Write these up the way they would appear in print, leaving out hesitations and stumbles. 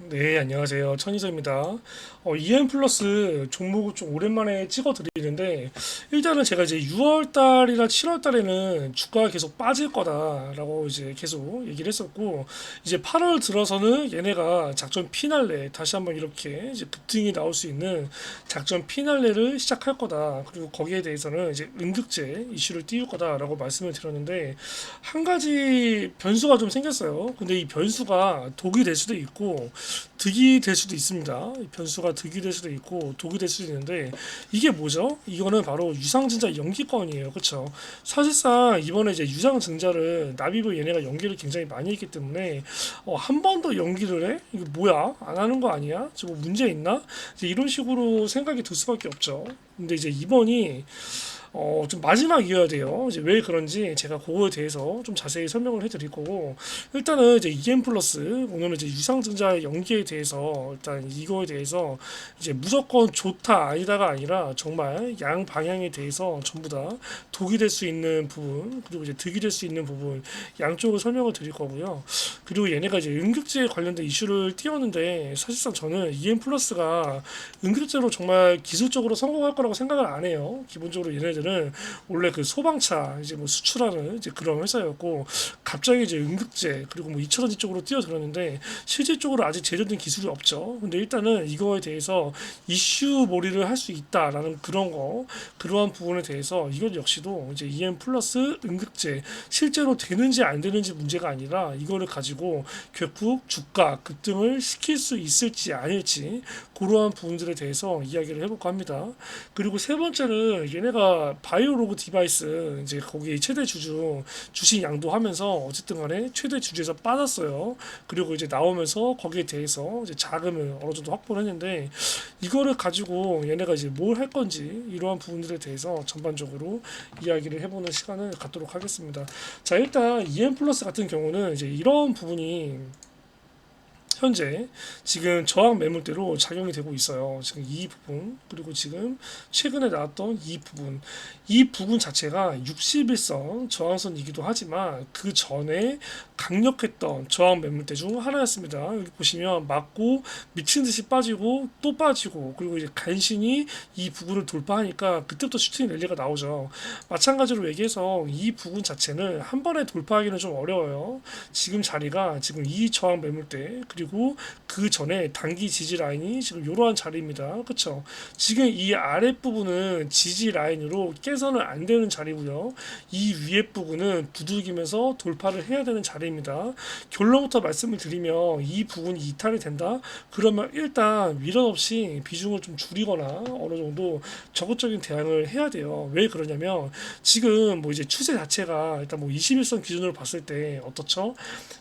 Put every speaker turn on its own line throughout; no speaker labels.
네, 안녕하세요. 천이서입니다. EM 플러스 종목을 좀 오랜만에 찍어 드리는데, 일단은 제가 이제 6월 달이나 7월 달에는 주가가 계속 빠질 거다라고 이제 계속 얘기를 했었고, 이제 8월 들어서는 얘네가 작전 피날레, 다시 한번 이렇게 이제 급등이 나올 수 있는 작전 피날레를 시작할 거다. 그리고 거기에 대해서는 이제 은극재 이슈를 띄울 거다라고 말씀을 드렸는데, 한 가지 변수가 좀 생겼어요. 근데 이 변수가 독이 될 수도 있고, 득이 될 수도 있습니다. 변수가 득이 될 수도 있고 독이 될 수도 있는데 이게 뭐죠? 이거는 바로 유상증자 연기권이에요. 그렇죠? 사실상 이번에 이제 유상증자를 나비브 얘네가 연기를 굉장히 많이 했기 때문에 한 번 더 연기를 해? 이거 뭐야? 안 하는 거 아니야? 뭐 문제 있나? 이제 이런 식으로 생각이 들 수밖에 없죠. 근데 이제 이번이 좀 마지막이어야 돼요. 이제 왜 그런지 제가 그거에 대해서 좀 자세히 설명을 해드릴 거고, 일단은 이제 EM 플러스, 오늘은 이제 유상증자의 연기에 대해서, 일단 이거에 대해서 이제 무조건 좋다, 아니다가 아니라 정말 양 방향에 대해서 전부 다 독이 될 수 있는 부분, 그리고 이제 득이 될 수 있는 부분, 양쪽을 설명을 드릴 거고요. 그리고 얘네가 이제 응급제에 관련된 이슈를 띄웠는데, 사실상 저는 EM 플러스가 응급제로 정말 기술적으로 성공할 거라고 생각을 안 해요. 기본적으로 얘네들은 원래 그 소방차 이제 뭐 수출하는 이제 그런 회사였고, 갑자기 이제 응급제 그리고 뭐 2차전지 쪽으로 뛰어들었는데 실질적으로 아직 제대된 기술이 없죠. 근데 일단은 이거에 대해서 이슈 몰이를 할 수 있다라는 그런 거, 그러한 부분에 대해서 이것 역시도 이제 EM 플러스 응급제 실제로 되는지 안 되는지 문제가 아니라 이거를 가지고 결국 주가 급등을 시킬 수 있을지 아닐지 그러한 부분들에 대해서 이야기를 해볼까 합니다. 그리고 세 번째는 얘네가 바이오로그 디바이스 이제 거기 최대 주주 주식 양도하면서 어쨌든 간에 최대 주주에서 빠졌어요. 그리고 이제 나오면서 거기에 대해서 이제 자금을 어느 정도 확보를 했는데 이거를 가지고 얘네가 이제 뭘 할 건지 이러한 부분들에 대해서 전반적으로 이야기를 해보는 시간을 갖도록 하겠습니다. 자, 일단 EM 플러스 같은 경우는 이제 이런 부분이 현재 지금 저항 매물대로 작용이 되고 있어요. 지금 이 부분 그리고 지금 최근에 나왔던 이 부분 자체가 61선 저항선이기도 하지만 그 전에 강력했던 저항 매물대 중 하나였습니다. 여기 보시면 맞고 미친 듯이 빠지고 또 빠지고 그리고 이제 간신히 이 부분을 돌파하니까 그때부터 슈팅 랠리가 나오죠. 마찬가지로 얘기해서 이 부분 자체는 한 번에 돌파하기는 좀 어려워요. 지금 자리가 지금 이 저항 매물대 그리고 그 전에 단기 지지 라인이 지금 이러한 자리입니다. 그렇죠? 지금 이 아랫부분은 지지 라인으로 깨서는 안 되는 자리고요. 이 위에 부분은 두들기면서 돌파를 해야 되는 자리입니다. 결론부터 말씀을 드리면 이 부분이 이탈이 된다? 그러면 일단 미련 없이 비중을 좀 줄이거나 어느 정도 적극적인 대응을 해야 돼요. 왜 그러냐면 지금 뭐 이제 추세 자체가 일단 뭐 21선 기준으로 봤을 때 어떻죠?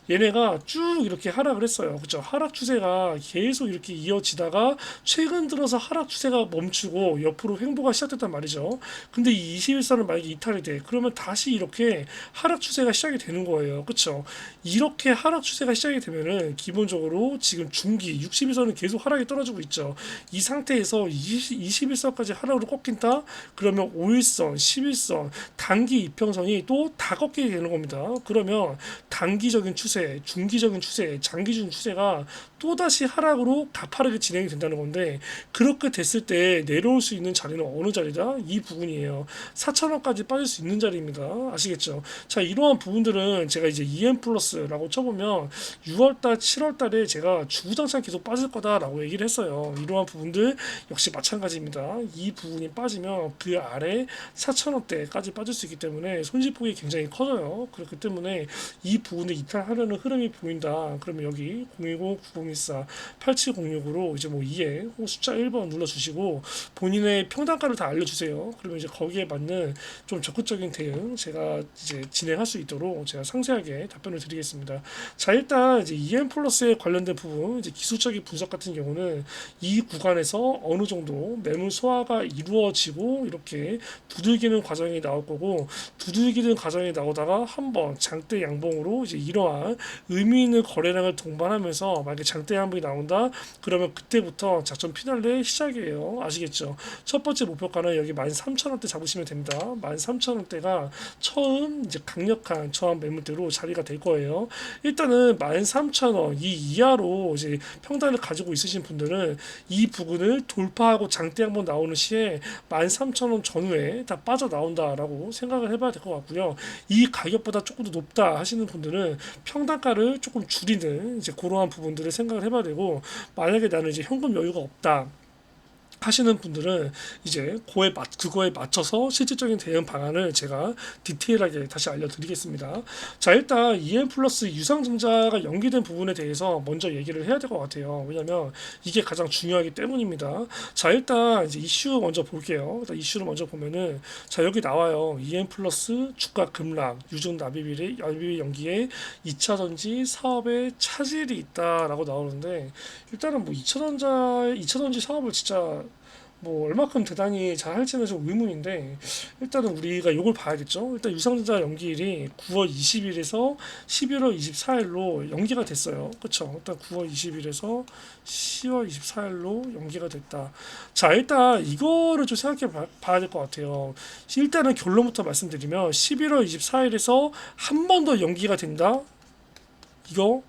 얘네가 쭉 이렇게 하락을 했어요. 그렇죠? 하락 추세가 계속 이렇게 이어지다가 최근 들어서 하락 추세가 멈추고 옆으로 횡보가 시작됐단 말이죠. 근데 이 21선을 만약에 이탈이 돼. 그러면 다시 이렇게 하락 추세가 시작이 되는 거예요. 그렇죠? 이렇게 하락 추세가 시작이 되면은 기본적으로 지금 중기 61선은 계속 하락이 떨어지고 있죠. 이 상태에서 21선까지 하락으로 꺾인다? 그러면 5일선, 11선, 단기 이평선이 또 다 꺾이게 되는 겁니다. 그러면 단기적인 추세, 중기적인 추세, 장기적인 추세가 또다시 하락으로 가파르게 진행이 된다는 건데 그렇게 됐을 때 내려올 수 있는 자리는 어느 자리다? 이 부분이에요. 4천원까지 빠질 수 있는 자리입니다. 아시겠죠? 자, 이러한 부분들은 제가 이제 EM 플러스라고 쳐보면 6월달, 7월달에 제가 주구장창 계속 빠질 거다라고 얘기를 했어요. 이러한 부분들 역시 마찬가지입니다. 이 부분이 빠지면 그 아래 4천원대까지 빠질 수 있기 때문에 손실폭이 굉장히 커져요. 그렇기 때문에 이 부분을 이탈하려는 흐름이 보인다. 그러면 여기 010-9014-8706으로 이제 뭐 2에 숫자 1번 눌러주시고 본인의 평단가를 다 알려주세요. 그러면 이제 거기에 맞는 좀 적극적인 대응 제가 이제 진행할 수 있도록 제가 상세하게 답변을 드리겠습니다. 자, 일단 이제 EM 플러스에 관련된 부분 이제 기술적인 분석 같은 경우는 이 구간에서 어느 정도 매물 소화가 이루어지고 이렇게 두들기는 과정이 나올 거고 두들기는 과정이 나오다가 한번 장대 양봉으로 이제 이러한 의미 있는 거래량을 동반하면서 자리에서 만약에 장대 항목이 나온다 그러면 그때부터 작전 피날레 시작이에요. 아시겠죠? 첫 번째 목표가는 여기 13,000원대 잡으시면 됩니다. 13,000원대가 처음 이제 강력한 저항 매물대로 자리가 될 거예요. 일단은 13,000원 이 이하로 이제 평단을 가지고 있으신 분들은 이 부분을 돌파하고 장대 한번 나오는 시에 13,000원 전후에 다 빠져나온다라고 생각을 해봐야 될 것 같고요. 이 가격보다 조금 더 높다 하시는 분들은 평단가를 조금 줄이는 이제 그러한 부분들을 생각을 해봐야 되고, 만약에 나는 이제 현금 여유가 없다 하시는 분들은 이제 그거에 맞춰서 실질적인 대응 방안을 제가 디테일하게 다시 알려드리겠습니다. 자, 일단 EM 플러스 유상증자가 연기된 부분에 대해서 먼저 얘기를 해야 될 것 같아요. 왜냐면 이게 가장 중요하기 때문입니다. 자, 일단 이제 이슈 먼저 볼게요. 일단 이슈를 먼저 보면은, 자, 여기 나와요. EM 플러스 주가 급락, 유증 납입 연기에 2차전지 사업에 차질이 있다라고 나오는데, 일단은 뭐 2차전지 사업을 진짜 뭐 얼마큼 대단히 잘 할지는 좀 의문인데, 일단은 우리가 이걸 봐야겠죠. 일단 유상증자 연기일이 9월 20일에서 11월 24일로 연기가 됐어요. 그쵸? 일단 9월 20일에서 10월 24일로 연기가 됐다. 자, 일단 이거를 좀 생각해 봐야 될 것 같아요. 일단은 결론부터 말씀드리면 11월 24일에서 한 번 더 연기가 된다. 이거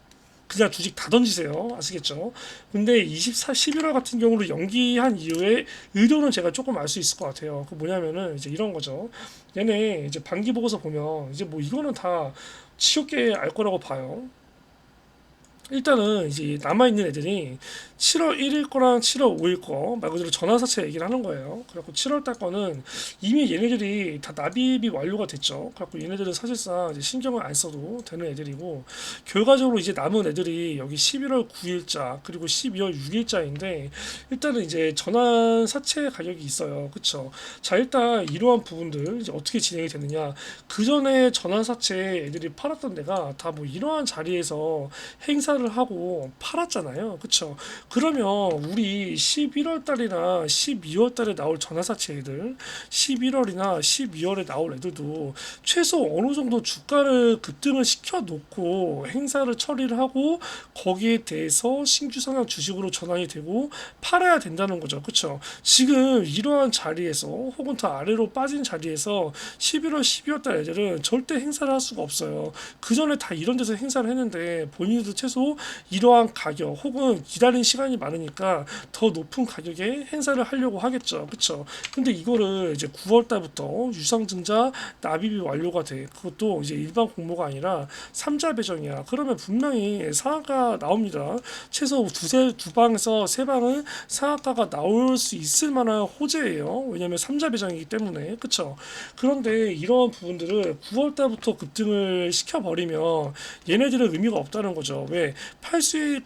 그냥 주식 다 던지세요. 아시겠죠? 근데 11월 같은 경우로 연기한 이후에 의도는 제가 조금 알 수 있을 것 같아요. 그 뭐냐면은 이제 이런 거죠. 얘네 이제 반기 보고서 보면 이제 뭐 이거는 다 지겹게 알 거라고 봐요. 일단은 이제 남아있는 애들이 7월 1일 거랑 7월 5일 거 말 그대로 전환사채 얘기를 하는 거예요. 그래갖고 7월 달 거는 이미 얘네들이 다 납입이 완료가 됐죠. 그래갖고 얘네들은 사실상 이제 신경을 안 써도 되는 애들이고, 결과적으로 이제 남은 애들이 여기 11월 9일자 그리고 12월 6일자인데, 일단은 이제 전환사채 가격이 있어요. 그쵸? 자, 일단 이러한 부분들 이제 어떻게 진행이 되느냐, 그 전에 전환사채 애들이 팔았던 데가 다 뭐 이러한 자리에서 행사를 하고 팔았잖아요. 그쵸? 그러면 우리 11월 달이나 12월 달에 나올 전화사채 애들, 11월이나 12월에 나올 애들도 최소 어느 정도 주가를 급등을 시켜 놓고 행사를 처리를 하고 거기에 대해서 신규 상향 주식으로 전환이 되고 팔아야 된다는 거죠. 그쵸? 지금 이러한 자리에서 혹은 더 아래로 빠진 자리에서 11월, 12월 달 애들은 절대 행사를 할 수가 없어요. 그 전에 다 이런 데서 행사를 했는데 본인도 최소 이러한 가격 혹은 기다린 시간이 많으니까 더 높은 가격에 행사를 하려고 하겠죠. 그쵸? 근데 이거를 이제 9월 달부터 유상증자 납입이 완료가 돼. 그것도 이제 일반 공모가 아니라 3자 배정이야. 그러면 분명히 상한가 나옵니다. 최소 두 방에서 세 방은 상한가가 나올 수 있을 만한 호재예요. 왜냐면 3자 배정이기 때문에. 그쵸? 그런데 이런 부분들을 9월 달부터 급등을 시켜버리면 얘네들은 의미가 없다는 거죠. 왜?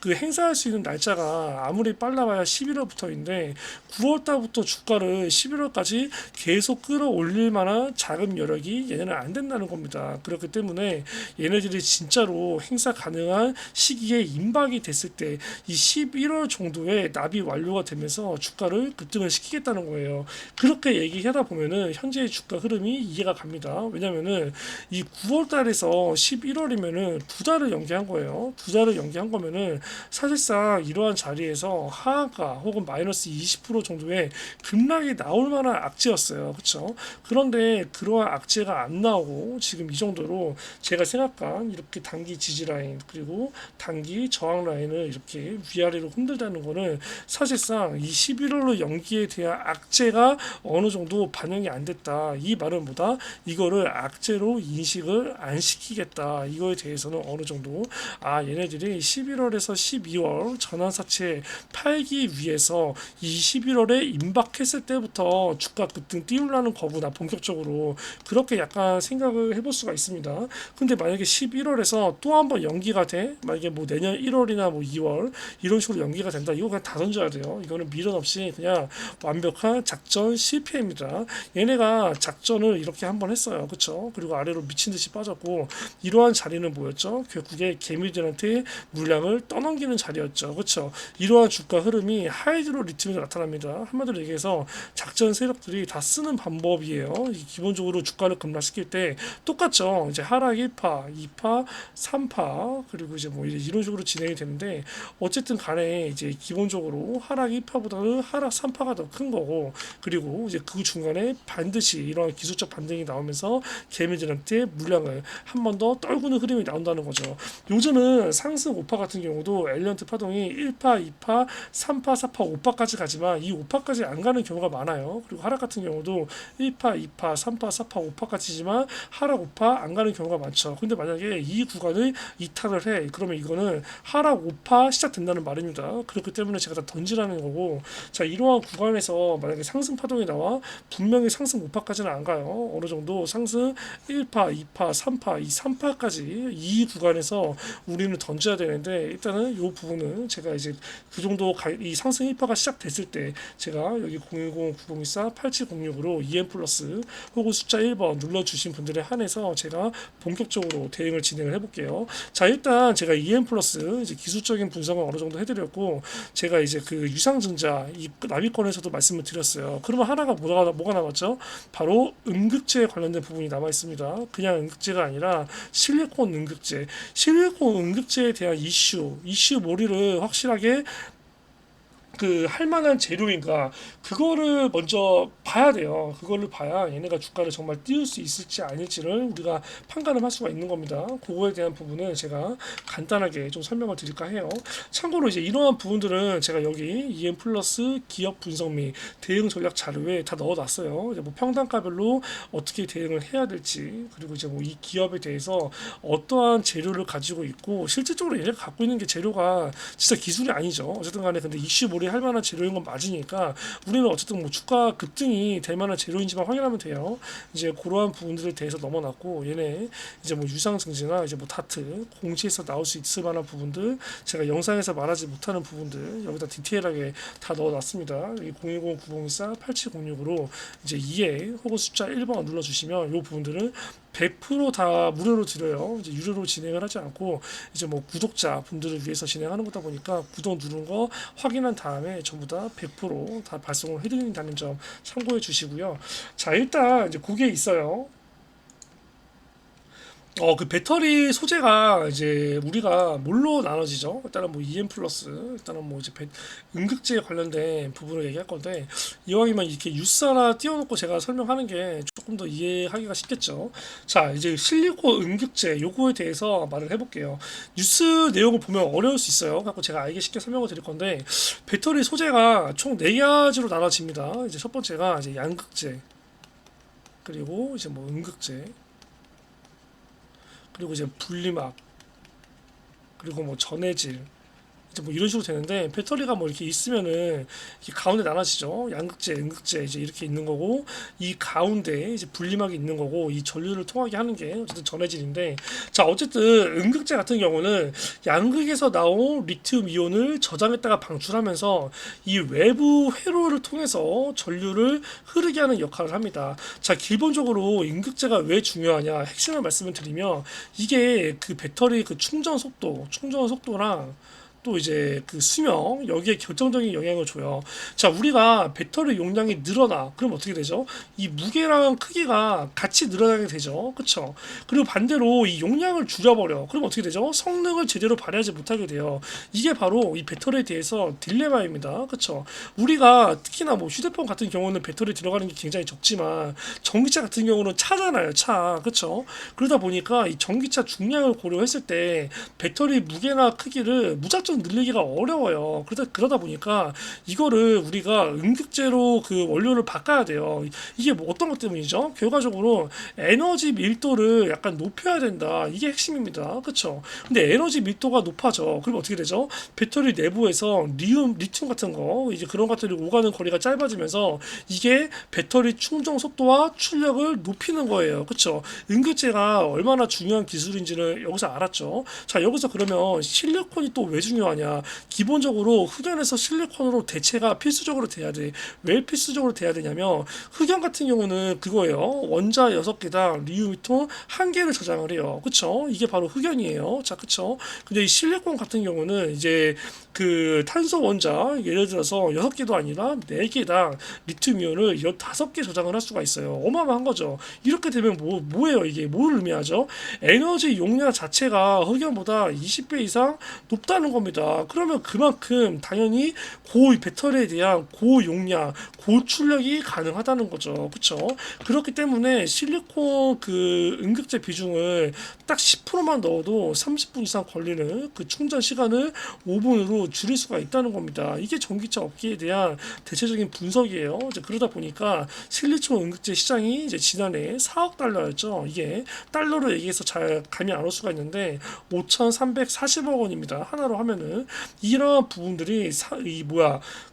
그 행사할 수 있는 날짜가 아무리 빨라봐야 11월부터인데 9월 달부터 주가를 11월까지 계속 끌어올릴 만한 자금 여력이 얘네는 안 된다는 겁니다. 그렇기 때문에 얘네들이 진짜로 행사 가능한 시기에 임박이 됐을 때 이 11월 정도에 납이 완료가 되면서 주가를 급등을 시키겠다는 거예요. 그렇게 얘기하다 보면은 현재의 주가 흐름이 이해가 갑니다. 왜냐면은 이 9월 달에서 11월이면은 두 달을 연기한 거예요. 두 달을 연기한 거면은 사실상 이러한 자리에서 하한가 혹은 마이너스 20% 정도의 급락이 나올 만한 악재였어요. 그렇죠? 그런데 그러한 악재가 안 나오고 지금 이 정도로 제가 생각한 이렇게 단기 지지 라인 그리고 단기 저항 라인을 이렇게 위아래로 흔들다는 거는 사실상 이 11월로 연기에 대한 악재가 어느 정도 반영이 안 됐다. 이 말은 뭐다? 이거를 악재로 인식을 안 시키겠다. 이거에 대해서는 어느 정도 얘네들이 11월에서 12월 전환사채 팔기 위해서 이 11월에 임박했을 때부터 주가 급등 띄우려는 거구나. 본격적으로 그렇게 약간 생각을 해볼 수가 있습니다. 근데 만약에 11월에서 또 한 번 연기가 돼, 만약에 뭐 내년 1월이나 뭐 2월 이런 식으로 연기가 된다, 이거 그냥 다 던져야 돼요. 이거는 미련 없이 그냥 완벽한 작전 실패입니다. 얘네가 작전을 이렇게 한 번 했어요. 그쵸? 그리고 아래로 미친 듯이 빠졌고, 이러한 자리는 뭐였죠? 결국에 개미들한테 물량을 떠넘기는 자리였죠. 그렇죠? 이러한 주가 흐름이 하이드로 리튬에서 나타납니다. 한마디로 얘기해서 작전 세력들이 다 쓰는 방법이에요. 기본적으로 주가를 급락시킬 때 똑같죠. 이제 하락 1파, 2파, 3파 그리고 이제 뭐 이런 식으로 진행이 되는데 어쨌든 간에 이제 기본적으로 하락 1파보다는 하락 3파가 더 큰 거고 그리고 이제 그 중간에 반드시 이러한 기술적 반등이 나오면서 개미들한테 물량을 한 번 더 떨구는 흐름이 나온다는 거죠. 요즘은 상승 5파 같은 경우도 엘리언트 파동이 1파, 2파, 3파, 4파, 5파까지 가지만 이 5파까지 안 가는 경우가 많아요. 그리고 하락 같은 경우도 1파, 2파, 3파, 4파, 5파까지지만 하락 5파 안 가는 경우가 많죠. 근데 만약에 이 구간을 이탈을 해 그러면 이거는 하락 5파 시작된다는 말입니다. 그렇기 때문에 제가 다 던지라는 거고 자 이러한 구간에서 만약에 상승 파동이 나와 분명히 상승 5파까지는 안 가요. 어느 정도 상승 1파, 2파, 3파, 이 3파까지 이 구간에서 우리는 던져야 되는데 일단은 이 부분은 제가 이제 그 정도 이 상승 1파가 시작됐을 때 제가 여기 010-9024-8706으로 EM 플러스 혹은 숫자 1번 눌러주신 분들에 한해서 제가 본격적으로 대응을 진행을 해볼게요. 자 일단 제가 EM 플러스 이제 기술적인 분석은 어느 정도 해드렸고 제가 이제 그 유상증자 이 납입권에서도 말씀을 드렸어요. 그러면 하나가 뭐가 남았죠? 바로 음극재에 관련된 부분이 남아 있습니다. 그냥 음극재가 아니라 실리콘 음극재, 실리콘 음극재에 대한 이슈 몰이를 확실하게 그 할 만한 재료인가 그거를 먼저 봐야 돼요. 그거를 봐야 얘네가 주가를 정말 띄울 수 있을지 아닐지를 우리가 판단을 할 수가 있는 겁니다. 그거에 대한 부분은 제가 간단하게 좀 설명을 드릴까 해요. 참고로 이제 이러한 부분들은 제가 여기 EM 플러스 기업 분석 및 대응 전략 자료에 다 넣어놨어요. 이제 뭐 평단가별로 어떻게 대응을 해야 될지 그리고 이제 뭐 이 기업에 대해서 어떠한 재료를 가지고 있고 실질적으로 얘네가 갖고 있는 게 재료가 진짜 기술이 아니죠. 어쨌든 간에 근데 이슈 몰이 할 만한 재료인 건 맞으니까 우리는 어쨌든 뭐 주가 급등이 될 만한 재료인지만 확인하면 돼요. 이제 그러한 부분들에 대해서 넘어놨고 얘네 이제 뭐 유상 증지나 이제 뭐 다트 공시에서 나올 수 있을 만한 부분들 제가 영상에서 말하지 못하는 부분들 여기다 디테일하게 다 넣어놨습니다. 이 010-9024-8706으로 이제 2에 혹은 숫자 1번 눌러주시면 이 부분들은 100%다 무료로 드려요. 이제 유료로 진행을 하지 않고 이제 뭐 구독자 분들을 위해서 진행하는 거다 보니까 구독 누른 거 확인한 다음에 전부 다 100%다 발송을 해드린다는 점 참고해 주시고요. 자 일단 이제 그게 있어요. 그 배터리 소재가 이제 우리가 뭘로 나눠지죠? 일단은 뭐 EM 플러스, 일단은 뭐 이제 음극재에 관련된 부분을 얘기할 건데 이왕이면 이렇게 뉴스 하나 띄워놓고 제가 설명하는 게 조금 더 이해하기가 쉽겠죠. 자, 이제 실리콘 음극재 요거에 대해서 말을 해볼게요. 뉴스 내용을 보면 어려울 수 있어요. 그래서 제가 알기 쉽게 설명을 드릴 건데 배터리 소재가 총 4가지로 나눠집니다. 이제 첫 번째가 이제 양극재, 그리고 이제 뭐 음극재. 그리고 이제 분리막 그리고 뭐 전해질 이제 뭐 이런 식으로 되는데 배터리가 뭐 이렇게 있으면은 이렇게 가운데 나눠지죠. 양극재, 음극재 이제 이렇게 있는 거고 이 가운데 이제 분리막이 있는 거고 이 전류를 통하게 하는 게 어쨌든 전해질인데 자 어쨌든 음극재 같은 경우는 양극에서 나온 리튬 이온을 저장했다가 방출하면서 이 외부 회로를 통해서 전류를 흐르게 하는 역할을 합니다. 자 기본적으로 음극재가 왜 중요하냐 핵심을 말씀을 드리면 이게 그 배터리 그 충전 속도랑 또 이제 그 수명 여기에 결정적인 영향을 줘요. 자, 우리가 배터리 용량이 늘어나. 그럼 어떻게 되죠? 이 무게랑 크기가 같이 늘어나게 되죠. 그렇죠? 그리고 반대로 이 용량을 줄여버려. 그럼 어떻게 되죠? 성능을 제대로 발휘하지 못하게 돼요. 이게 바로 이 배터리에 대해서 딜레마입니다. 그렇죠? 우리가 특히나 뭐 휴대폰 같은 경우는 배터리 들어가는 게 굉장히 적지만 전기차 같은 경우는 차잖아요. 차. 그렇죠? 그러다 보니까 이 전기차 중량을 고려했을 때 배터리 무게나 크기를 무작정 늘리기가 어려워요. 그러다 보니까 이거를 우리가 음극재로 그 원료를 바꿔야 돼요. 이게 뭐 어떤 것 때문이죠? 결과적으로 에너지 밀도를 약간 높여야 된다. 이게 핵심입니다. 그렇죠? 근데 에너지 밀도가 높아져. 그럼 어떻게 되죠? 배터리 내부에서 리튬 같은 거 이제 그런 것들이 오가는 거리가 짧아지면서 이게 배터리 충전 속도와 출력을 높이는 거예요. 그렇죠? 음극재가 얼마나 중요한 기술인지를 여기서 알았죠. 자, 여기서 그러면 실리콘이 또 왜 중요하냐? 중요하냐? 기본적으로 흑연에서 실리콘으로 대체가 필수적으로 돼야 돼. 왜 필수적으로 돼야 되냐면 흑연 같은 경우는 그거예요. 원자 6개당 리우미톤 1개를 저장을 해요. 그쵸? 이게 바로 흑연이에요. 자, 그쵸? 근데 이 실리콘 같은 경우는 이제 그 탄소 원자 예를 들어서 6개도 아니라 4개당 리튬이온을 15개 저장을 할 수가 있어요. 어마어마한 거죠. 이렇게 되면 뭐예요? 이게 뭘 의미하죠? 에너지 용량 자체가 흑연보다 20배 이상 높다는 겁니다. 그러면 그만큼 당연히 고 배터리에 대한 고용량, 고출력이 가능하다는 거죠. 그쵸? 그렇기 때문에 실리콘 그 응급제 비중을 딱 10%만 넣어도 30분 이상 걸리는 그 충전 시간을 5분으로 줄일 수가 있다는 겁니다. 이게 전기차 업계에 대한 대체적인 분석이에요. 이제 그러다 보니까 실리콘 응급제 시장이 이제 지난해 4억 달러였죠. 이게 달러로 얘기해서 잘 감이 안 올 수가 있는데 5,340억 원입니다. 하나로 하면은 이러한 부분들이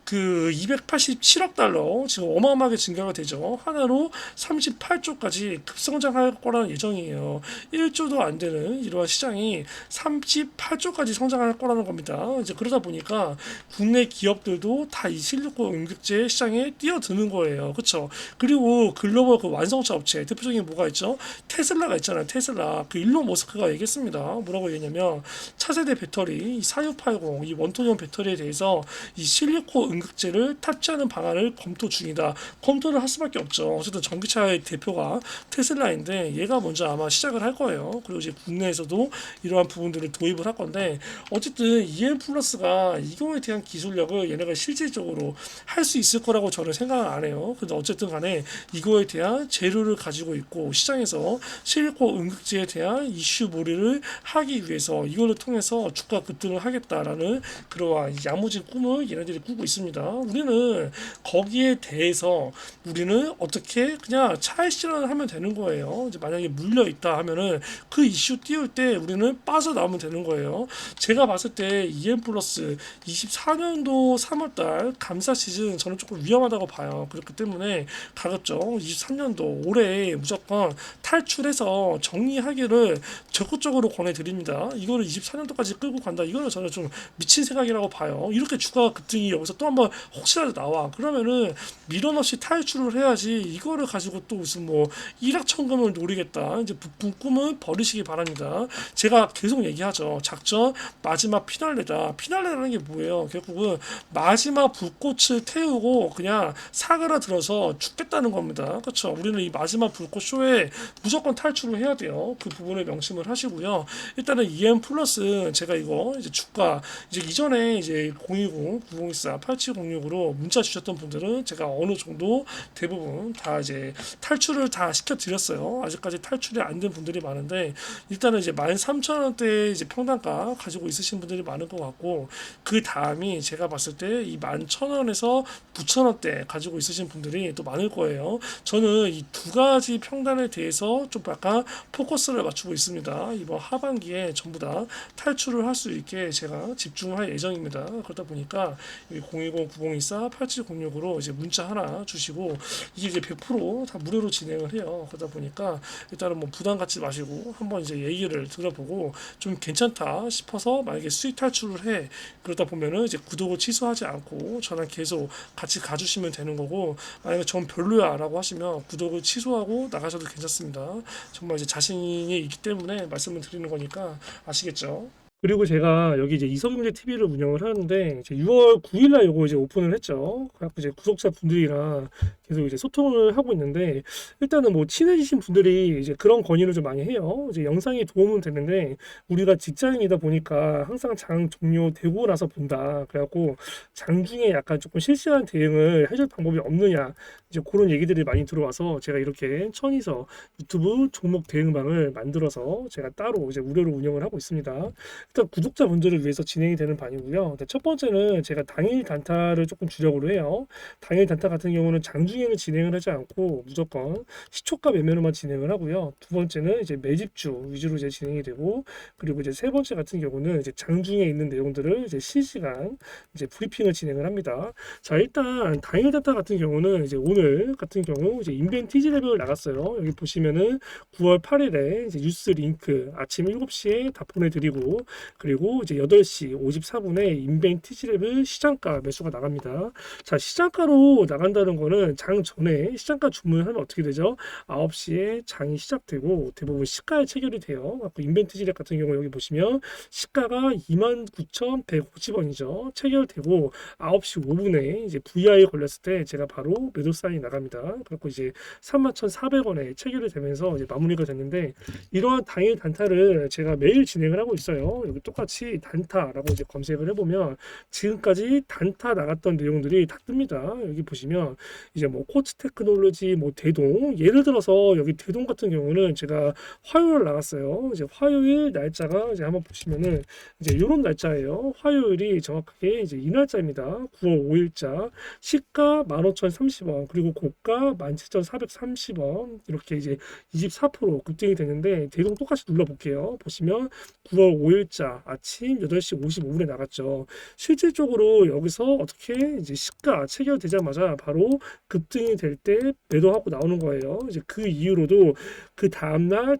그 287억 달러 지금 어마어마하게 증가가 되죠. 하나로 38조까지 급성장할 거라는 예정이에요. 1조도 안 되는 이러한 시장이 38조까지 성장할 거라는 겁니다. 이제 그러다 보니까 국내 기업들도 다 이 실리콘 응급제 시장에 뛰어드는 거예요. 그렇죠? 그리고 글로벌 그 완성차 업체 대표적인 뭐가 있죠? 테슬라가 있잖아요. 테슬라 그 일론 머스크가 얘기했습니다. 뭐라고 얘기했냐면 차세대 배터리 이 4680 이 원통형 배터리에 대해서 이 실리콘 응급제를 탑재하는 방안을 검토 중이다. 검토를 할 수밖에 없죠. 어쨌든 전기차의 대표가 테슬라인데 얘가 먼저 아마 시작을 할 거예요. 그리고 이제 국내에서도 이러한 부분들을 도입을 할 건데 어쨌든 EM 플러스가 이거에 대한 기술력을 얘네가 실질적으로 할 수 있을 거라고 저는 생각을 안 해요. 근데 어쨌든 간에 이거에 대한 재료를 가지고 있고 시장에서 실리콘 응급제에 대한 이슈 몰이를 하기 위해서 이걸 통해서 주가 급등을 하겠다라는 그러한 야무진 꿈을 얘네들이 꾸고 있습니다. 우리는 거기에 대해서 우리는 어떻게 그냥 차익 실현을 하면 되는 거예요. 이제 만약에 물려 있다 하면은 그 이슈 띄울 때 우리는 빠져나오면 되는 거예요. 제가 봤을 때 EM 플러스 24년도 3월달 감사 시즌 저는 조금 위험하다고 봐요. 그렇기 때문에 가급적 23년도 올해 무조건 탈출해서 정리하기를 적극적으로 권해드립니다. 이거를 24년도까지 끌고 간다. 이거는 저는 좀 미친 생각이라고 봐요. 이렇게 주가 급등이 여기서 또 한번 혹시라도 나와. 그러면은 미련 없이 탈출을 해야지. 이거를 가지고 또 무슨 뭐 일확천금을 노리겠다. 이제 부푼 꿈은 버리시기 바랍니다. 제가 계속 얘기하죠. 작전 마지막 피날레다. 피날레라는 게 뭐예요? 결국은 마지막 불꽃을 태우고 그냥 사그라들어서 죽겠다는 겁니다. 그렇죠? 우리는 이 마지막 불꽃 쇼에 무조건 탈출을 해야 돼요. 그 부분을 명심을 하시고요. 일단은 EM 플러스 제가 이거 이제 주가 이제 이전에 이제 010, 9024, 8706으로 문자 주셨던 분들은 제가 어느 정도 대부분 다 이제 탈출을 다 시켜드렸어요. 아직까지 탈출이 안 된 분들이 많은데 일단은 이제 13,000원대 이제 평단가 가지고 있으신 분들이 많은 것 같고 그 다음이 제가 봤을 때 이 11,000원에서 9,000원대 가지고 있으신 분들이 또 많을 거예요. 저는 이 두 가지 평단에 대해서 좀 약간 포커스를 맞추고 있습니다. 이번 하반기에 전부 다 탈출을 할 수 있게 제가 집중할 예정입니다. 그러다 보니까 010, 9024, 8706으로 이제 문자 하나 주시고 이게 이제 100%다 무료로 진행을 해요. 그러다 보니까 일단은 뭐 부담 갖지 마시고 한번 이제 얘기를 들어보고 좀 괜찮다 싶어서 만약에 수익 탈출을 해 그러다 보면은 이제 구독을 취소하지 않고 저랑 계속 같이 가주시면 되는 거고 만약에 전 별로야라고 하시면 구독을 취소하고 나가셔도 괜찮습니다. 정말 이제 자신이 있기 때문에 말씀을 드리는 거니까 아시겠죠? 그리고 제가 여기 이제 이석임제 TV를 운영을 하는데 이제 6월 9일날 요거 이제 오픈을 했죠. 그래갖고 이제 구독자 분들이랑 계속 이제 소통을 하고 있는데 일단은 뭐 친해지신 분들이 이제 그런 건의를 좀 많이 해요. 이제 영상이 도움은 되는데 우리가 직장인이다 보니까 항상 장 종료되고 나서 본다. 그래갖고 장중에 약간 조금 실시간 대응을 해줄 방법이 없느냐 이제 그런 얘기들이 많이 들어와서 제가 이렇게 천이서 유튜브 종목 대응방을 만들어서 제가 따로 이제 무료로 운영을 하고 있습니다. 일단 구독자분들을 위해서 진행이 되는 반이고요. 첫 번째는 제가 당일 단타를 조금 주력으로 해요. 당일 단타 같은 경우는 장중에는 진행을 하지 않고 무조건 시초가 매매로만 진행을 하고요. 두 번째는 이제 매집주 위주로 이제 진행이 되고 그리고 이제 세 번째 같은 경우는 이제 장중에 있는 내용들을 이제 실시간 이제 브리핑을 진행을 합니다. 자, 일단 당일 단타 같은 경우는 이제 오늘 같은 경우 이제 인벤 티지 레벨을 나갔어요. 여기 보시면은 9월 8일에 이제 뉴스 링크 아침 7시에 다 보내드리고 그리고 이제 8시 54분에 인뱅 티지랩을 시장가 매수가 나갑니다. 자, 시장가로 나간다는 거는 장 전에 시장가 주문하면 어떻게 되죠? 9시에 장이 시작되고 대부분 시가에 체결이 돼요. 인뱅 티지랩 같은 경우 여기 보시면 시가가 29,150원이죠. 체결되고 9시 5분에 이제 VI 걸렸을 때 제가 바로 매도 사인이 나갑니다. 그리고 이제 31,400원에 체결이 되면서 이제 마무리가 됐는데 이러한 당일 단타를 제가 매일 진행을 하고 있어요. 여기 똑같이 단타라고 이제 검색을 해보면 지금까지 단타 나갔던 내용들이 다 뜹니다. 여기 보시면 이제 뭐 코츠 테크놀로지, 뭐 대동, 예를 들어서 여기 대동 같은 경우는 제가 화요일 나갔어요. 이제 화요일 날짜가 이제 한번 보시면은 이제 이런 날짜예요. 화요일이 정확하게 이제 이 날짜입니다. 9월 5일자 시가 15,030원 그리고 고가 17,430원 이렇게 이제 24% 급등이 되는데 대동 똑같이 눌러볼게요. 보시면 9월 5일자 아침 8시 55분에 나갔죠. 실질적으로 여기서 어떻게 이제 시가 체결되자마자 바로 급등이 될 때 매도하고 나오는 거예요. 이제 그 이후로도 그 다음날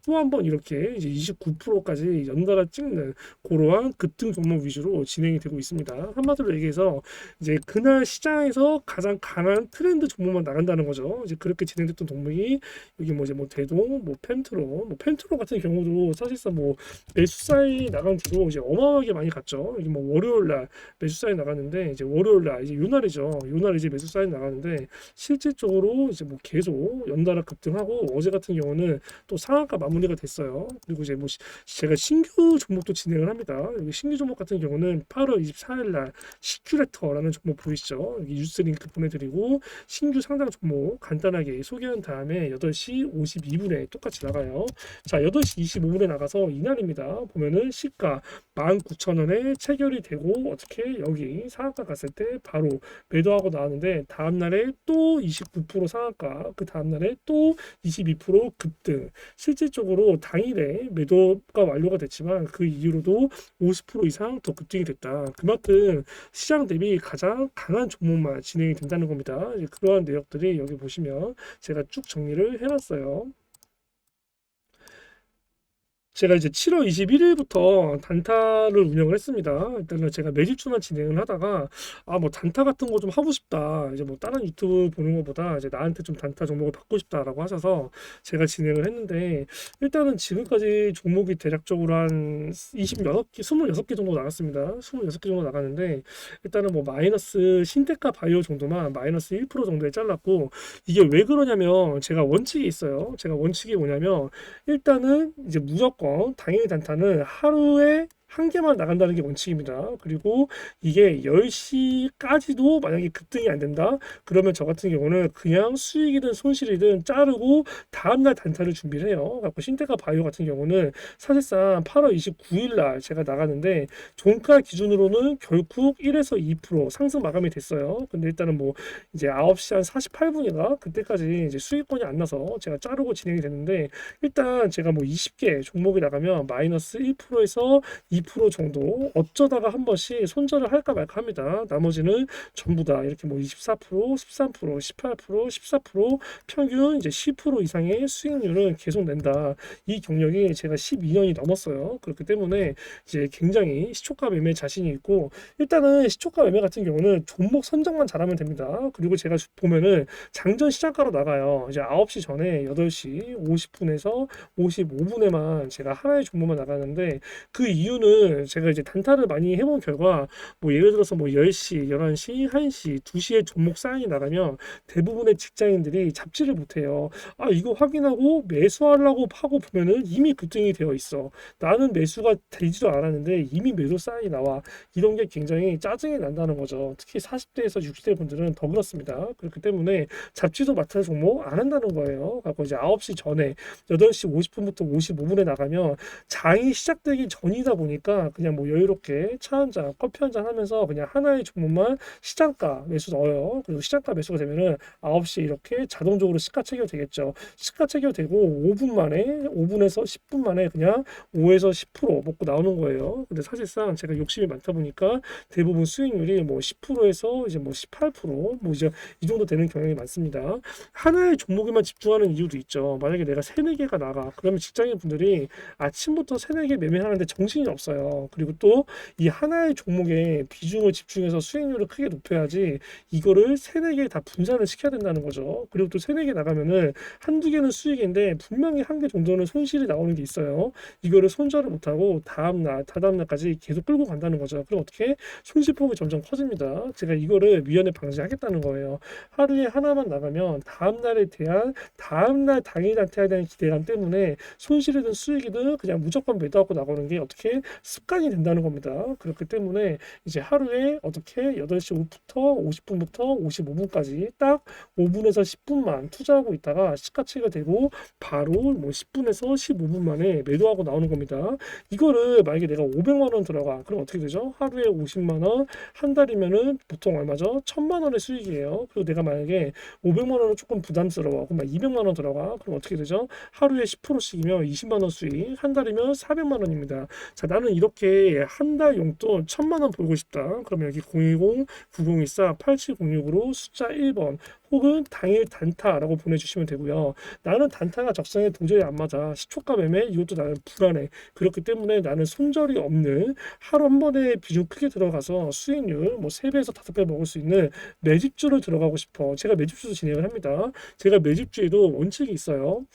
또 한 번 이렇게 이제 29%까지 연달아 찍는 그러한 급등 종목 위주로 진행이 되고 있습니다. 한마디로 얘기해서 이제 그날 시장에서 가장 강한 트렌드 종목만 나간다는 거죠. 이제 그렇게 진행됐던 종목이 여기 뭐 이제 뭐 대동, 뭐 펜트로 같은 경우도 사실상 뭐 매수 사인이 나간 뒤로 이제 어마어마하게 많이 갔죠. 여기 뭐 월요일 날 매수 사인 나갔는데 이제 월요일 날 이제 요 날이죠. 요 날 이제 매수 사인 나가는데 실질적으로 이제 뭐 계속 연달아 급등하고 어제 같은 경우는 또 상한가 마무리가 됐어요. 그리고 이제 뭐 제가 신규 종목도 진행을 합니다. 여기 신규 종목 같은 경우는 8월 24일 날 시큐레터라는 종목 보이시죠? 여기 뉴스 링크 보내드리고 신규 상장 종목 간단하게 소개한 다음에 8시 52분에 똑같이 나가요. 자, 8시 25분에 나가서 이날입니다. 보면은 시가 19,000원에 체결이 되고 어떻게 여기 상한가 갔을 때 바로 매도하고 나왔는데 다음날에 또 29% 상한가 그 다음날에 또 22% 급등 실질적으로 당일에 매도가 완료가 됐지만 그 이후로도 50% 이상 더 급등이 됐다. 그만큼 시장 대비 가장 강한 종목만 진행이 된다는 겁니다. 그러한 내역들이 여기 보시면 제가 쭉 정리를 해놨어요. 제가 이제 7월 21일부터 단타를 운영을 했습니다. 일단은 제가 매집주만 진행을 하다가 뭐 단타 같은 거 좀 하고 싶다. 이제 뭐 다른 유튜브 보는 것보다 이제 나한테 좀 단타 종목을 받고 싶다라고 하셔서 제가 진행을 했는데 일단은 지금까지 종목이 대략적으로 한 26개, 26개 정도 나갔습니다. 26개 정도 나갔는데 일단은 뭐 마이너스 신테카 바이오 정도만 마이너스 1% 정도에 잘랐고 이게 왜 그러냐면 제가 원칙이 있어요. 제가 원칙이 뭐냐면 일단은 이제 무조건 당일 단타는 하루에 한 개만 나간다는 게 원칙입니다. 그리고 이게 10시까지도 만약에 급등이 안 된다? 그러면 저 같은 경우는 그냥 수익이든 손실이든 자르고 다음날 단타를 준비를 해요. 갖고 신테카 바이오 같은 경우는 사실상 8월 29일 날 제가 나가는데 종가 기준으로는 결국 1에서 2% 상승 마감이 됐어요. 근데 일단은 뭐 이제 9시 한 48분인가 그때까지 이제 수익권이 안 나서 제가 자르고 진행이 됐는데 일단 제가 뭐 20개 종목이 나가면 마이너스 1%에서 2% 정도 어쩌다가 한 번씩 손절을 할까 말까 합니다. 나머지는 전부 다 이렇게 뭐 24%, 13%, 18%, 14% 평균 이제 10% 이상의 수익률은 계속 낸다. 이 경력이 제가 12년이 넘었어요. 그렇기 때문에 이제 굉장히 시초가 매매 자신이 있고 일단은 시초가 매매 같은 경우는 종목 선정만 잘하면 됩니다. 그리고 제가 보면은 장전 시장가로 나가요. 이제 9시 전에 8시 50분에서 55분에만 제가 하나의 종목만 나가는데 그 이유는 제가 이제 단타를 많이 해본 결과 뭐 예를 들어서 뭐 10시, 11시, 1시, 2시에 종목 사인이 나가면 대부분의 직장인들이 잡지를 못해요. 이거 확인하고 매수하려고 하고 보면은 이미 급등이 되어 있어. 나는 매수가 되지도 않았는데 이미 매도 사인이 나와. 이런 게 굉장히 짜증이 난다는 거죠. 특히 40대에서 60대 분들은 더 그렇습니다. 그렇기 때문에 잡지도 맡을 종목 안 한다는 거예요. 그래서 이제 9시 전에 8시 50분부터 55분에 나가면 장이 시작되기 전이다 보니까 되니까 그냥 뭐 여유롭게 차 한 잔, 커피 한 잔 하면서 그냥 하나의 종목만 시장가 매수 넣어요. 그리고 시장가 매수가 되면은 9시에 이렇게 자동적으로 시가 체결 되겠죠. 시가 체결되고 5분 만에 5분에서 10분 만에 그냥 5에서 10% 먹고 나오는 거예요. 근데 사실상 제가 욕심이 많다 보니까 대부분 수익률이 뭐 10%에서 이제 뭐 18%뭐 이제 이 정도 되는 경향이 많습니다. 하나의 종목에만 집중하는 이유도 있죠. 만약에 내가 세네 개가 나가 그러면 직장인 분들이 아침부터 세네 개 매매하는데 정신이 없어요. 그리고 또 이 하나의 종목에 비중을 집중해서 수익률을 크게 높여야지 이거를 세네 개 다 분산을 시켜야 된다는 거죠. 그리고 또 세네 개 나가면은 한두 개는 수익인데 분명히 한 개 정도는 손실이 나오는 게 있어요. 이거를 손절을 못하고 다음날, 다다음날까지 계속 끌고 간다는 거죠. 그럼 어떻게? 손실폭이 점점 커집니다. 제가 이거를 미연에 방지하겠다는 거예요. 하루에 하나만 나가면 다음날에 대한 다음날 당일한테에 대한 기대감 때문에 손실이든 수익이든 그냥 무조건 매도하고 나가는 게 어떻게 습관이 된다는 겁니다. 그렇기 때문에 이제 하루에 어떻게 8시 5분부터 50분부터 55분까지 딱 5분에서 10분만 투자하고 있다가 시가체가 되고 바로 뭐 10분에서 15분 만에 매도하고 나오는 겁니다. 이거를 만약에 내가 500만 원 들어가 그럼 어떻게 되죠? 하루에 50만 원, 한 달이면은 보통 얼마죠? 1000만 원의 수익이에요. 그리고 내가 만약에 500만 원은 조금 부담스러워. 그럼 200만 원 들어가. 그럼 어떻게 되죠? 하루에 10%씩이면 20만 원 수익, 한 달이면 400만 원입니다. 자, 나는 이렇게 한 달 용돈 1000만 원 벌고 싶다. 그러면 여기 010-9024-8706으로 숫자 1번 혹은 당일 단타라고 보내주시면 되고요. 나는 단타가 적성에 도저히 안 맞아. 시초가 매매 이것도 나는 불안해. 그렇기 때문에 나는 손절이 없는 하루 한 번에 비중 크게 들어가서 수익률 뭐 3배에서 5배 먹을 수 있는 매집주를 들어가고 싶어. 제가 매집주도 진행을 합니다. 제가 매집주에도 원칙이 있어요.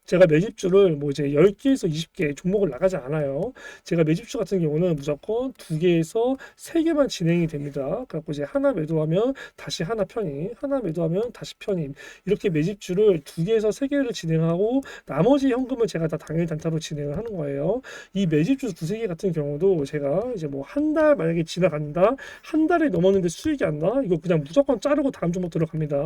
제가 매집주를 뭐 이제 10개에서 20개 종목을 나가지 않아요. 제가 매집주 같은 경우는 무조건 2개에서 3개만 진행이 됩니다. 그래갖고 이제 하나 매도하면 다시 하나 편입, 하나 매도하면 다시 편입. 이렇게 매집주를 2개에서 3개를 진행하고 나머지 현금을 제가 다 당일 단타로 진행을 하는 거예요. 이 매집주 2-3개 같은 경우도 제가 이제 뭐 한 달 만약에 지나간다. 한 달이 넘었는데 수익이 안 나? 이거 그냥 무조건 자르고 다음 종목 들어갑니다.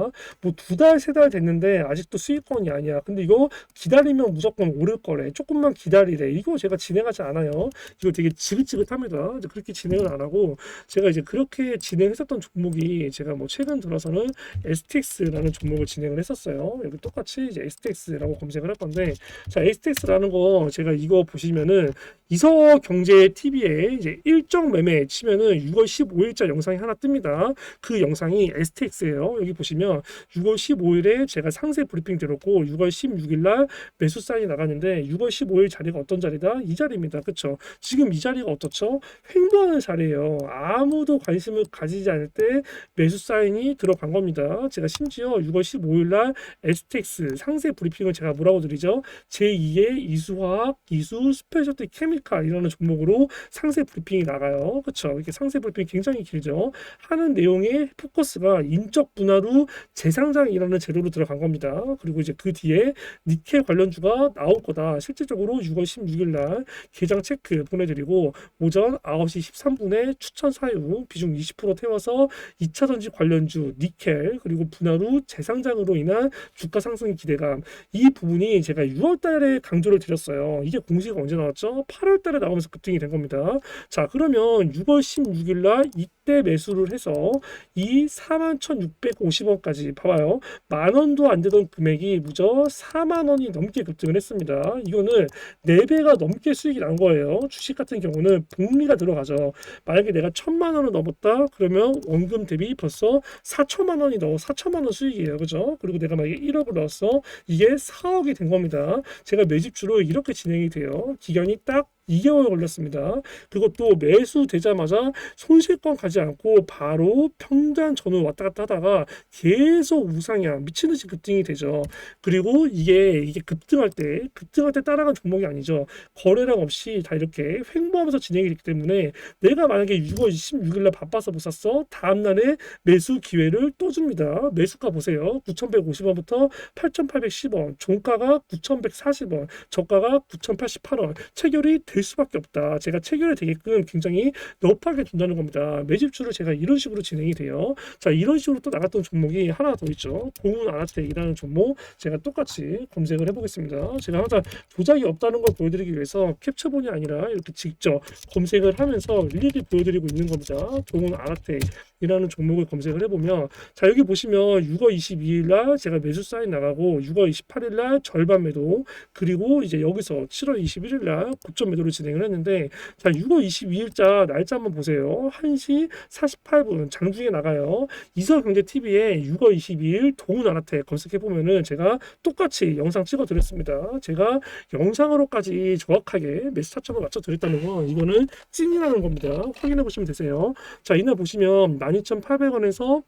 뭐 2달, 3달 됐는데 아직도 수익권이 아니야. 근데 이거 기다리면 무조건 오를 거래. 조금만 기다리래. 이거 제가 진행하지 않아요. 이거 되게 지긋지긋합니다. 이제 그렇게 진행을 안 하고 제가 이제 그렇게 진행했었던 종목이 제가 뭐 최근 들어서는 STX라는 종목을 진행을 했었어요. 여기 똑같이 이제 STX라고 검색을 할 건데 자 STX라는 거 제가 이거 보시면은 이서경제 TV에 이제 일정 매매 치면은 6월 15일자 영상이 하나 뜹니다. 그 영상이 STX예요. 여기 보시면 6월 15일에 제가 상세 브리핑 들었고 6월 16일 날 매수 사인이 나갔는데 6월 15일 자리가 어떤 자리다? 이 자리입니다. 그렇죠? 지금 이 자리가 어떻죠? 횡보하는 자리예요. 아무도 관심을 가지지 않을 때 매수 사인이 들어간 겁니다. 제가 심지어 6월 15일 날 STX 상세 브리핑을 제가 뭐라고 드리죠? 제2의 이수화학, 이수, 스페셜티 케미칼 이라는 종목으로 상세 브리핑이 나가요. 그렇죠? 이렇게 상세 브리핑 굉장히 길죠. 하는 내용의 포커스가 인적 분할 후 재상장이라는 재료로 들어간 겁니다. 그리고 이제 그 뒤에 니켈 관련주가 나올 거다. 실질적으로 6월 16일 날 계장 체크 보내드리고 오전 9시 13분에 추천 사유 비중 20% 태워서 2차전지 관련주 니켈 그리고 분할 후 재상장으로 인한 주가 상승의 기대감 이 부분이 제가 6월 달에 강조를 드렸어요. 이게 공시가 언제 나왔죠? 8월 달에 나오면서 급등이 된 겁니다. 자 그러면 6월 16일 날 이때 매수를 해서 이 41,650원까지 봐봐요. 만 원도 안 되던 금액이 무려 4만 원이 넘게 급등을 했습니다. 이거는 4배가 넘게 수익이 난 거예요. 주식 같은 경우는 복리가 들어가죠. 만약에 내가 1,000만 원을 넘었다 그러면 원금 대비 벌써 4천만 원이 4천만 원 수익이에요. 그죠? 그리고 내가 만약에 1억을 넣었어 이게 4억이 된 겁니다. 제가 매집주로 이렇게 진행이 돼요. 기간이 딱 2개월 걸렸습니다. 그것도 매수되자마자 손실권 가지 않고 바로 평단 전후 왔다 갔다 하다가 계속 우상향 미친듯이 급등이 되죠. 그리고 이게 급등할 때 따라간 종목이 아니죠. 거래량 없이 다 이렇게 횡보하면서 진행이 되기 때문에 내가 만약에 6월 26일 날 바빠서 못 샀어. 다음날에 매수 기회를 또 줍니다. 매수가 보세요. 9,150원부터 8,810원 종가가 9,140원 저가가 9,088원 체결이 될 수밖에 없다. 제가 체결이 되게끔 굉장히 높하게 둔다는 겁니다. 매집주를 제가 이런 식으로 진행이 돼요. 자, 이런 식으로 또 나갔던 종목이 하나 더 있죠. 공운 아나텍이라는 종목 제가 똑같이 검색을 해보겠습니다. 제가 항상 조작이 없다는 걸 보여드리기 위해서 캡처본이 아니라 이렇게 직접 검색을 하면서 일일이 보여드리고 있는 겁니다. 공운 아나텍이라는 종목을 검색을 해보면 자, 여기 보시면 6월 22일 날 제가 매수 사인 나가고 6월 28일 날 절반 매도, 그리고 이제 여기서 7월 21일 날 고점 매도를 진행을 했는데, 자, 6월 22일자 날짜 한번 보세요. 1시 48분 장중에 나가요. 이서경제TV에 6월 22일 동훈아나텍 검색해 보면은 제가 똑같이 영상 찍어 드렸습니다. 제가 영상으로까지 정확하게 매수 타점을 맞춰 드렸다는 건 이거는 찐이라는 겁니다. 확인해 보시면 되세요. 자, 이날 보시면 12,800원에서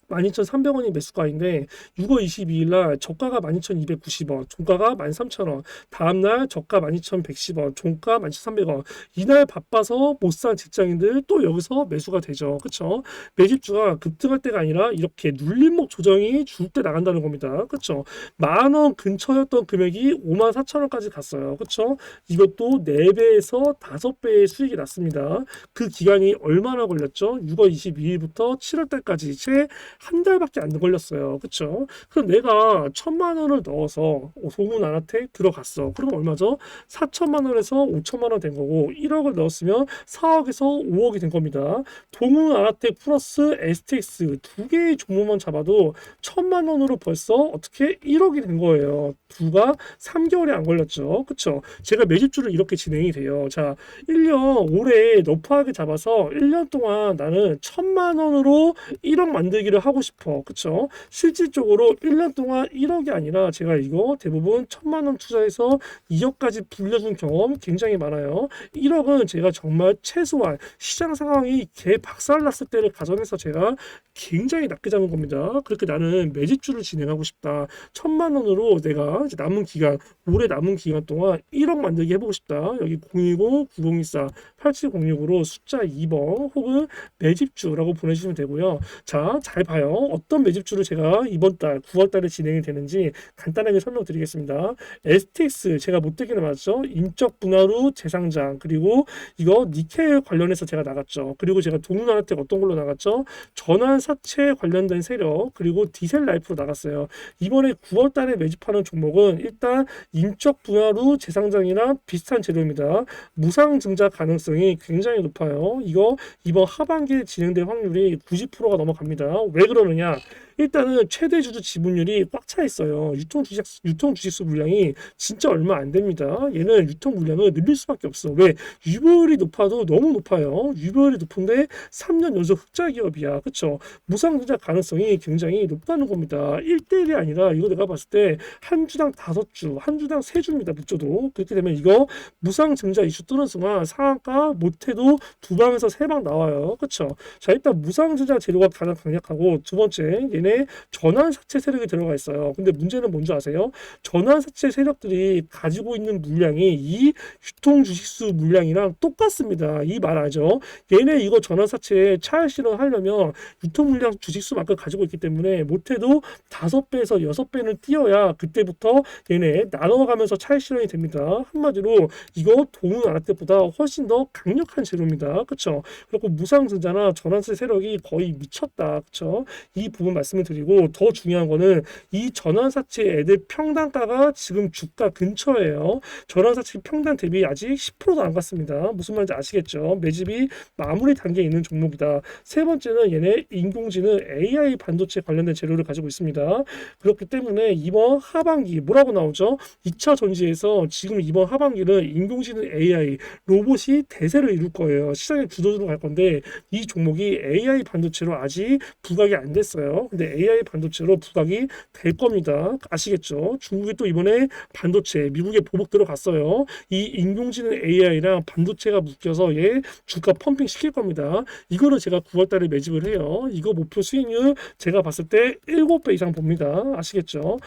12,300원이 매수가인데 6월 22일 날 저가가 12,290원, 종가가 13,000원, 다음날 저가 12,110원, 종가 11,300원. 이날 바빠서 못 산 직장인들 또 여기서 매수가 되죠. 그쵸? 매집주가 급등할 때가 아니라 이렇게 눌림목 조정이 줄 때 나간다는 겁니다. 그쵸? 10,000원 근처였던 금액이 54,000원까지 갔어요. 그쵸? 이것도 4배에서 5배의 수익이 났습니다. 그 기간이 얼마나 걸렸죠? 6월 22일부터 7월 달까지 채 한 달밖에 안 걸렸어요. 그쵸? 그럼 내가 1,000만 원을 넣어서 소문 아나텍 들어갔어. 그럼 얼마죠? 4천만 원에서 5천만 원 된 거고 1억을 넣었으면 4억에서 5억이 된 겁니다. 동훈 아나텍 플러스 STX 두 개의 종목만 잡아도 1,000만 원으로 벌써 어떻게 1억이 된 거예요. 두가 3개월이 안 걸렸죠. 그쵸? 제가 매집주를 이렇게 진행이 돼요. 자, 1년 올해 너프하게 잡아서 1년 동안 나는 1,000만 원으로 1억 만들기를 하고 싶어. 그쵸? 실질적으로 1년 동안 1억이 아니라 제가 이거 대부분 1,000만 원 투자해서 2억까지 불려준 경험 굉장히 많아요. 1억은 제가 정말 최소한 시장 상황이 개 박살났을 때를 가정해서 제가 굉장히 낮게 잡은 겁니다. 그렇게 나는 매집주를 진행하고 싶다. 1,000만 원으로 내가 이제 남은 기간, 올해 남은 기간 동안 1억 만들기 해보고 싶다. 여기 010-9024-8706으로 숫자 2번 혹은 매집주라고 보내주시면 되고요. 자, 잘 봐요. 어떤 매집주를 제가 이번 달 9월 달에 진행이 되는지 간단하게 설명드리겠습니다. STX 제가 못되기는 맞죠? 인적 분할 후 재상장, 그리고 이거 니켈 관련해서 제가 나갔죠. 그리고 제가 동문아나텍 어떤 걸로 나갔죠? 전환 사채 관련된 세력, 그리고 디젤 라이프로 나갔어요. 이번에 9월 달에 매집하는 종목은 일단 인적 분할 후 재상장이랑 비슷한 재료입니다. 무상 증자 가능성이 굉장히 높아요. 이거 이번 하반기에 진행될 확률이 90%가 넘어갑니다. 왜 그러느냐? 일단은 최대 주주 지분율이 꽉 차 있어요. 유통 주식수 물량이 진짜 얼마 안 됩니다. 얘는 유통 물량을 늘릴 수밖에 없어. 왜? 유보율이 높아도 너무 높아요. 유보율이 높은데 3년 연속 흑자 기업이야. 그쵸? 무상증자 가능성이 굉장히 높다는 겁니다. 1대1이 아니라 이거 내가 봤을 때 한 주당 5주, 한 주당 3주입니다. 붙여도. 그렇게 되면 이거 무상증자 이슈 뜨는 순간 상한가 못해도 2방에서 3방 나와요. 그쵸? 자, 일단 무상증자 재료가 가장 강력하고, 두 번째 얘네 전환사채 세력이 들어가 있어요. 근데 문제는 뭔지 아세요? 전환사채 세력들이 가지고 있는 물량이 이 유통주식수 물량이랑 똑같습니다. 이 말 알죠? 얘네 이거 전환사채 차익 실현하려면 유통물량 주식수만큼 가지고 있기 때문에 못해도 5배에서 6배는 뛰어야 그때부터 얘네 나눠가면서 차익 실현이 됩니다. 한마디로 이거 동은 아나 때보다 훨씬 더 강력한 재료입니다. 그쵸? 그리고 무상증자나 전환사채 세력이 거의 미쳤다. 그쵸? 이 부분 말씀을 드리고, 더 중요한 거는 이 전환사채 애들 평단가가 지금 주가 근처예요. 전환사채 평단 대비 아직 10%도 안 갔습니다. 무슨 말인지 아시겠죠? 매집이 마무리 단계에 있는 종목이다. 세 번째는 얘네 인공지능 AI 반도체 관련된 재료를 가지고 있습니다. 그렇기 때문에 이번 하반기 뭐라고 나오죠? 2차 전지에서 지금 이번 하반기는 인공지능 AI 로봇이 대세를 이룰 거예요. 시장의 주도주로 갈 건데 이 종목이 AI 반도체로 아직 부각이 안 됐어요. 근데 AI 반도체로 부각이 될 겁니다. 아시겠죠? 중국이 또 이번에 반도체 미국에 보복 들어갔어요. 이 인공지능 AI랑 반도체가 묶여서 얘 주가 펌핑 시킬 겁니다. 이거를 제가 9월 달에 매집을 해요. 이거 목표 수익률 제가 봤을 때 7배 이상 봅니다. 아시겠죠?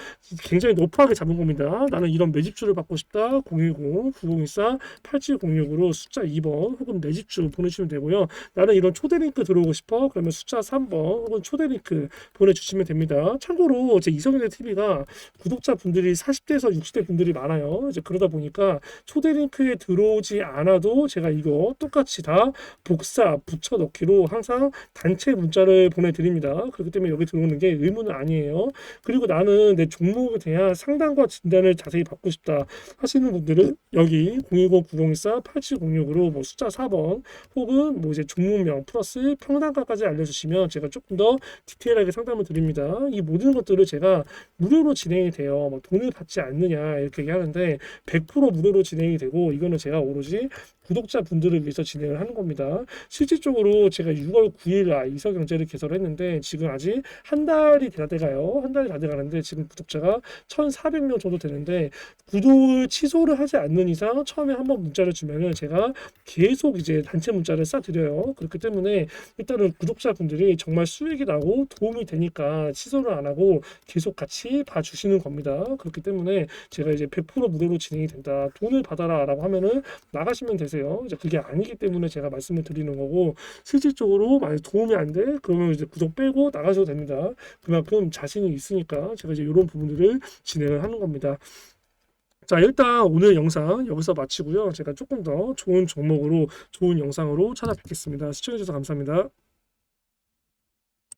굉장히 높게 잡은 겁니다. 나는 이런 매집주를 받고 싶다. 010-9024-8706으로 숫자 2번 혹은 매집주 보내주시면 되고요. 나는 이런 초대 링크 들어오고 싶어. 그러면 숫자 3번 혹은 초대 링크 보내 보내주시면 됩니다. 참고로 제 이성윤의 TV가 구독자분들이 40대에서 60대 분들이 많아요. 이제 그러다 보니까 초대 링크에 들어오지 않아도 제가 이거 똑같이 다 복사 붙여 넣기로 항상 단체 문자를 보내드립니다. 그렇기 때문에 여기 들어오는 게 의무는 아니에요. 그리고 나는 내 종목에 대한 상담과 진단을 자세히 받고 싶다 하시는 분들은 여기 010-9014-8706으로 뭐 숫자 4번 혹은 뭐 이제 종목명 플러스 평단가까지 알려주시면 제가 조금 더 디테일하게 상담을 드립니다. 이 모든 것들을 제가 무료로 진행이 돼요. 뭐 돈을 받지 않느냐 이렇게 얘기하는데 100% 무료로 진행이 되고 이거는 제가 오로지 구독자분들을 위해서 진행을 하는 겁니다. 실질적으로 제가 6월 9일 이서경제를 개설했는데 지금 아직 한 달이 다 돼가요. 한 달이 다 돼가는데 지금 구독자가 1,400명 정도 되는데 구독을 취소를 하지 않는 이상 처음에 한번 문자를 주면은 제가 계속 이제 단체 문자를 쏴드려요. 그렇기 때문에 일단은 구독자분들이 정말 수익이 나고 도움이 되니까 취소를 안 하고 계속 같이 봐주시는 겁니다. 그렇기 때문에 제가 이제 100% 무료로 진행이 된다. 돈을 받아라라고 하면은 나가시면 되세요. 이제 그게 아니기 때문에 제가 말씀을 드리는 거고 실질적으로 만약 도움이 안 돼, 그러면 이제 구독 빼고 나가셔도 됩니다. 그만큼 자신이 있으니까 제가 이제 이런 부분들을 진행을 하는 겁니다. 자, 일단 오늘 영상 여기서 마치고요. 제가 조금 더 좋은 종목으로 좋은 영상으로 찾아뵙겠습니다. 시청해주셔서 감사합니다.